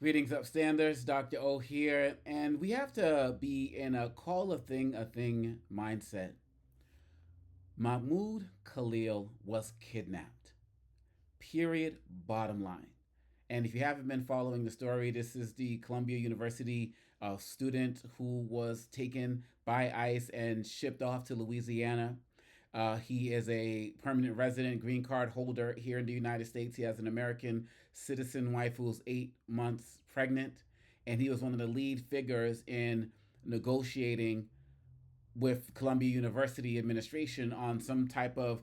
Greetings, upstanders. Dr. O here, and we have to be in a call a thing mindset. Mahmoud Khalil was kidnapped. Period. Bottom line. And if you haven't been following the story, this is the Columbia University student who was taken by ICE and shipped off to Louisiana. He is a permanent resident, green card holder here in the United States. He has an American citizen wife who's 8 months pregnant, and he was one of the lead figures in negotiating with Columbia University administration on some type of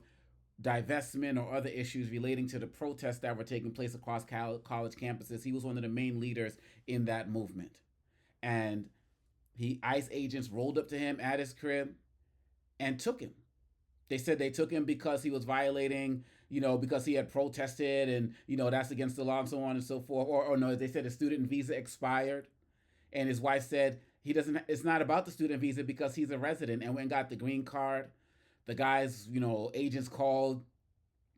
divestment or other issues relating to the protests that were taking place across college campuses. He was one of the main leaders in that movement. And ICE agents rolled up to him at his crib and took him. They said they took him because he was violating, because he had protested and, that's against the law and so on and so forth. Or no, they said his student visa expired. And his wife said it's not about the student visa because he's a resident and went and got the green card. The guys, agents called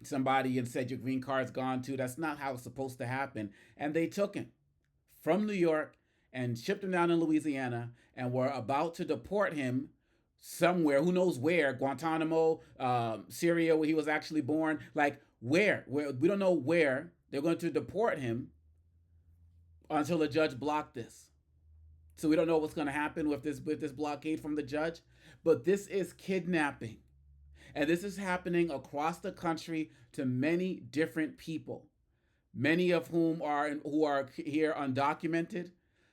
somebody and said your green card's gone too. That's not how it's supposed to happen. And they took him from New York and shipped him down in Louisiana and were about to deport him somewhere, who knows where, Guantanamo, Syria, where he was actually born. Like where we don't know where they're going to deport him until the judge blocked this. So we don't know what's going to happen with this blockade from the judge. But this is kidnapping. And this is happening across the country to many different people, many of whom who are here undocumented,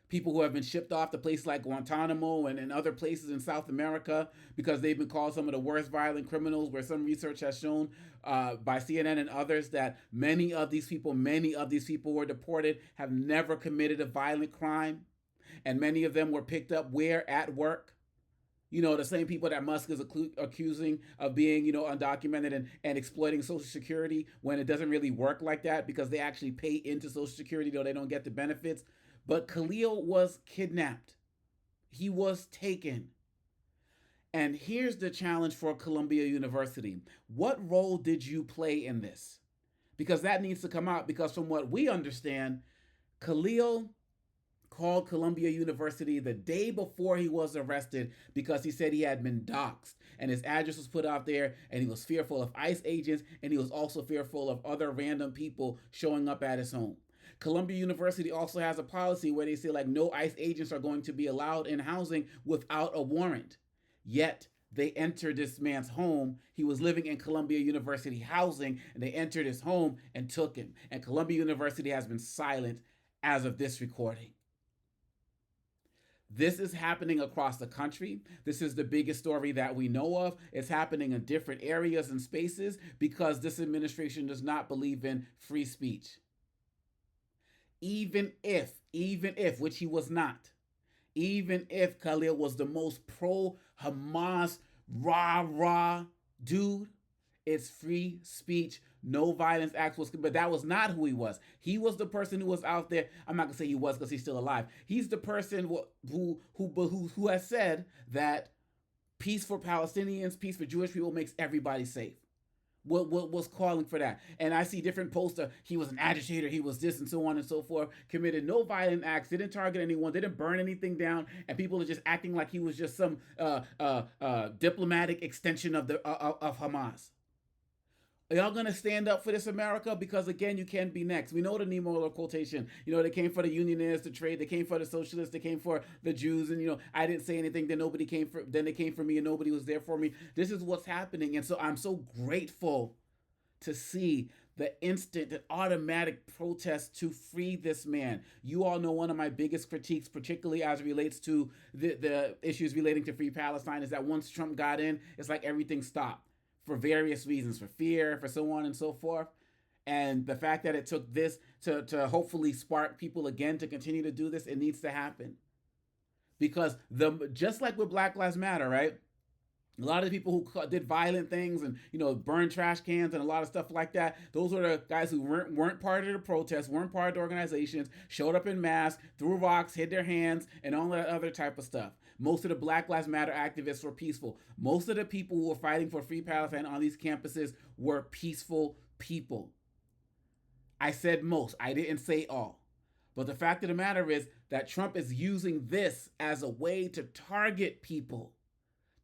people who have been shipped off to places like Guantanamo and other places in South America because they've been called some of the worst violent criminals, where some research has shown by CNN and others that many of these people who were deported have never committed a violent crime. And many of them were picked up where? At work. The same people that Musk is accusing of being, undocumented and exploiting Social Security, when it doesn't really work like that because they actually pay into Social Security, though they don't get the benefits. But Khalil was kidnapped. He was taken. And here's the challenge for Columbia University. What role did you play in this? Because that needs to come out, because from what we understand, Khalil called Columbia University the day before he was arrested because he said he had been doxxed and his address was put out there, and he was fearful of ICE agents, and he was also fearful of other random people showing up at his home. Columbia University also has a policy where they say no ICE agents are going to be allowed in housing without a warrant. Yet they entered this man's home. He was living in Columbia University housing, and they entered his home and took him. And Columbia University has been silent as of this recording. This is happening across the country. This is the biggest story that we know of. It's happening in different areas and spaces because this administration does not believe in free speech. Even if, which he was not, even if Khalil was the most pro-Hamas, rah-rah dude, it's free speech. No violence acts was, but that was not who he was. He was the person who was out there. I'm not gonna say he was because he's still alive. He's the person who has said that peace for Palestinians, peace for Jewish people makes everybody safe. What was calling for that? And I see different posts. He was an agitator. He was this and so on and so forth. Committed no violent acts. Didn't target anyone. Didn't burn anything down. And people are just acting like he was just some diplomatic extension of Hamas. Are y'all gonna stand up for this, America? Because again, you can't be next. We know the Niemöller quotation. They came for the unionists, the trade. They came for the socialists. They came for the Jews. And I didn't say anything. Then nobody came for. Then they came for me, and nobody was there for me. This is what's happening, and so I'm so grateful to see the instant and automatic protest to free this man. You all know one of my biggest critiques, particularly as it relates to the issues relating to Free Palestine, is that once Trump got in, it's like everything stopped. For various reasons, for fear, for so on and so forth. And the fact that it took this to hopefully spark people again to continue to do this, it needs to happen. Because just like with Black Lives Matter, right? A lot of the people who did violent things and, burned trash cans and a lot of stuff like that, those were the guys who weren't part of the protests, weren't part of the organizations, showed up in masks, threw rocks, hid their hands, and all that other type of stuff. Most of the Black Lives Matter activists were peaceful. Most of the people who were fighting for Free Palestine on these campuses were peaceful people. I said most. I didn't say all. But the fact of the matter is that Trump is using this as a way to target people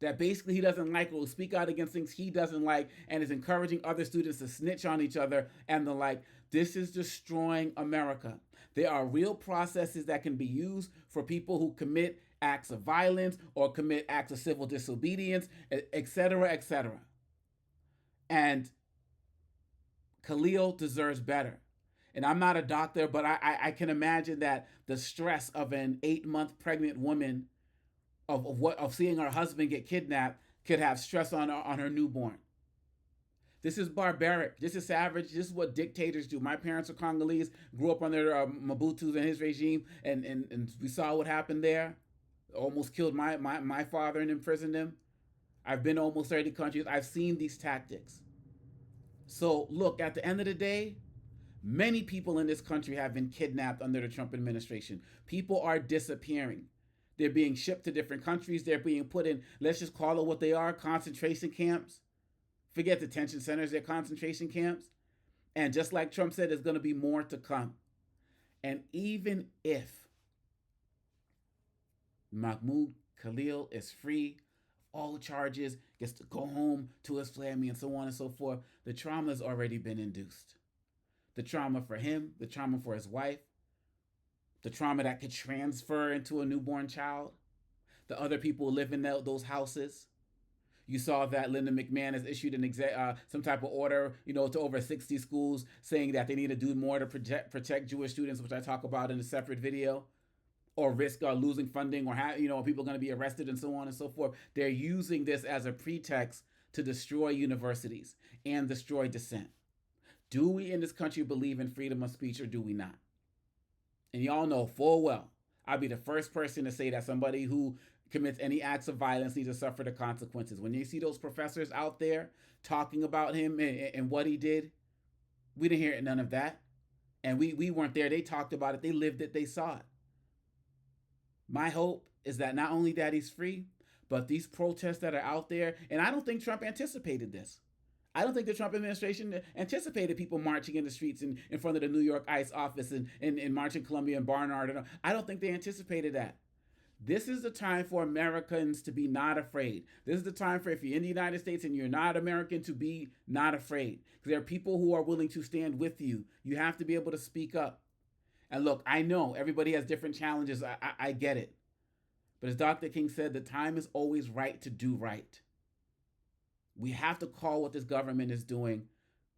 that basically he doesn't like or will speak out against things he doesn't like, and is encouraging other students to snitch on each other and the like. This is destroying America. There are real processes that can be used for people who commit acts of violence or commit acts of civil disobedience, etc., etc. And Khalil deserves better. And I'm not a doctor, but I can imagine that the stress of an 8-month pregnant woman of seeing her husband get kidnapped could have stress on her newborn. This is barbaric. This is savage. This is what dictators do. My parents are Congolese, grew up under Mobutu and his regime, and we saw what happened there. Almost killed my father and imprisoned him. I've been to almost 30 countries. I've seen these tactics. So look, at the end of the day, many people in this country have been kidnapped under the Trump administration. People are disappearing. They're being shipped to different countries. They're being put in, let's just call it what they are, concentration camps. Forget detention centers, they're concentration camps. And just like Trump said, there's going to be more to come. And even if Mahmoud Khalil is free of all charges, gets to go home to his family and so on and so forth, the trauma has already been induced. The trauma for him, the trauma for his wife, the trauma that could transfer into a newborn child, the other people who live in those houses. You saw that Linda McMahon has issued some type of order, to over 60 schools saying that they need to do more to protect Jewish students, which I talk about in a separate video, or risk losing funding, or people are going to be arrested and so on and so forth. They're using this as a pretext to destroy universities and destroy dissent. Do we in this country believe in freedom of speech, or do we not? And y'all know full well, I'll be the first person to say that somebody who commits any acts of violence needs to suffer the consequences. When you see those professors out there talking about him and what he did, we didn't hear none of that. And we weren't there. They talked about it. They lived it. They saw it. My hope is that not only that he's free, but these protests that are out there, and I don't think Trump anticipated this. I don't think the Trump administration anticipated people marching in the streets in front of the New York ICE office and marching Columbia and Barnard. I don't think they anticipated that. This is the time for Americans to be not afraid. This is the time for, if you're in the United States and you're not American, to be not afraid. Because there are people who are willing to stand with you. You have to be able to speak up. And look, I know everybody has different challenges. I get it. But as Dr. King said, the time is always right to do right. We have to call what this government is doing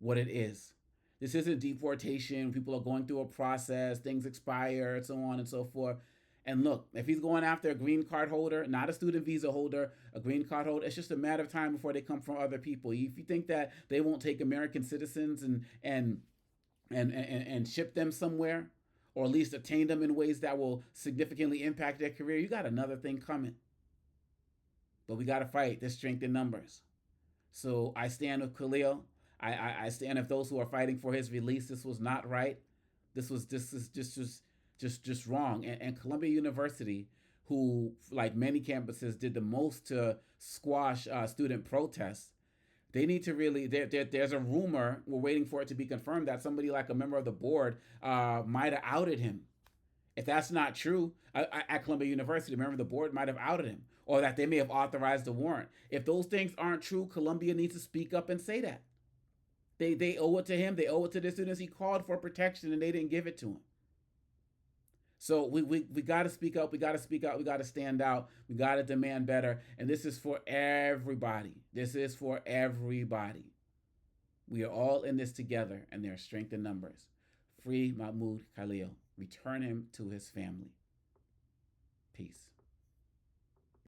what it is. This isn't deportation. People are going through a process. Things expire and so on and so forth. And look, if he's going after a green card holder, not a student visa holder, a green card holder, it's just a matter of time before they come from other people. If you think that they won't take American citizens and ship them somewhere, or at least attain them in ways that will significantly impact their career, you got another thing coming. But we got to fight. There's strength in numbers. So I stand with Khalil. I stand with those who are fighting for his release. This was not right. This is just wrong. And Columbia University, who, like many campuses, did the most to squash student protests, they need to really, there's a rumor, we're waiting for it to be confirmed, that somebody like a member of the board might have outed him. If that's not true, at Columbia University, a member of the board might have outed him, or that they may have authorized the warrant. If those things aren't true, Columbia needs to speak up and say that. They owe it to him. They owe it to the students. He called for protection and they didn't give it to him. So we got to speak up. We got to speak out. We got to stand out. We got to demand better. And this is for everybody. This is for everybody. We are all in this together, and there are strength in numbers. Free Mahmoud Khalil. Return him to his family. Peace.